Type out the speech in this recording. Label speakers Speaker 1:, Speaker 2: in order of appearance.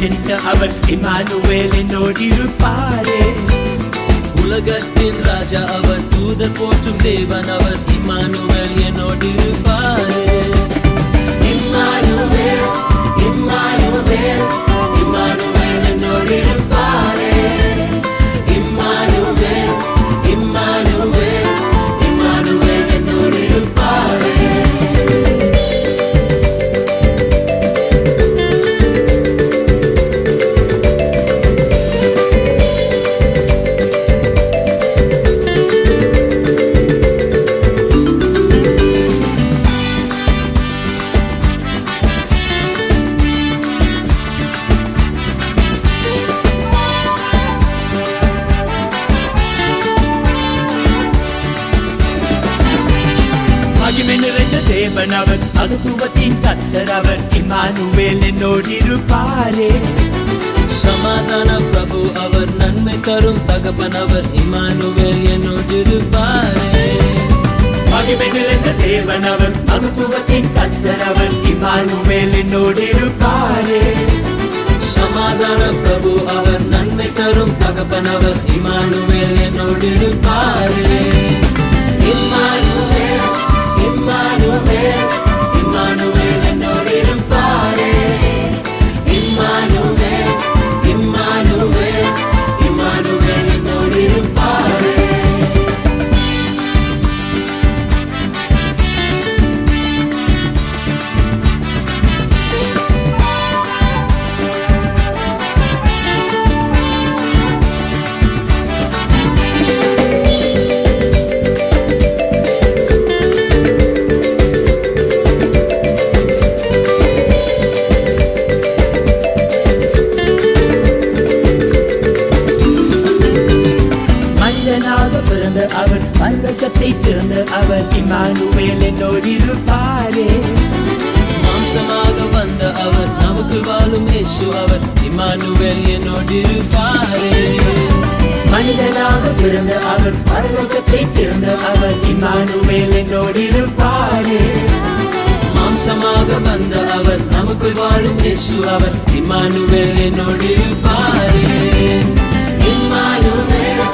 Speaker 1: ஜனித்த அவர் Emmanuel என்னோடிருப்பாரே.
Speaker 2: உலகத்தின் ராஜா அவர், தூதர் போற்றும் தேவன் அவர், இம்மானுவேல் என்னோடிருப்பாரே. இம்மானுவேல் இம்மானுவேல் இம்மானுவேல் என்னோடிருப்பாரே. இம்மானுவேல் இம்மானுவேல் இம்மானுவேல் என்னோடிருப்பாரே.
Speaker 1: மகிமை நிறைந்த தேவன் அவர், மகத்துவத்தின் கர்த்தர் அவர், இமானுவேல் என்னோடிருப்பாரே.
Speaker 2: சமாதான பிரபு அவர், நன்மை தரும் தகப்பன் அவர், இம்மானுவேல் என்னோடிருப்பாரே.
Speaker 1: மகிமை நிறைந்த தேவன் அவர், மகத்துவத்தின் கர்த்தர் அவர், இமானுவேல் என்னோடிருப்பாரே.
Speaker 2: சமாதான பிரபு அவர், நன்மை தரும் தகப்பன் அவர், இம்மானுவேல் என்னோடிருப்பாரே. இம்மானுவேல் இம்மானுவேல் இம்மானுவேல் என்னோடிருப்பாரே. இம்மானுவேல் இம்மானுவேல் இம்மானுவேல் என்னோடிருப்பாரே.
Speaker 1: பிறந்த அவர், பரலோகத்தை திறந்த அவர், இமானுவேல் என்னோடிருப்பாரே.
Speaker 2: மாம்சமாக வந்த அவர், நமக்கு வாழும் இயேசு அவர், இம்மானுவேல் என்னோடிருப்பாரே.
Speaker 1: மனிதனாக பிறந்த அவர், பரலோகத்தை திறந்த அவர், இமானுவேல் என்னோடிருப்பாரே.
Speaker 2: மாம்சமாக வந்த அவர், நமக்கு வாழும் இயேசு அவர், இம்மானுவேல் என்னோடிருப்பாரே. இம்மானுவேல்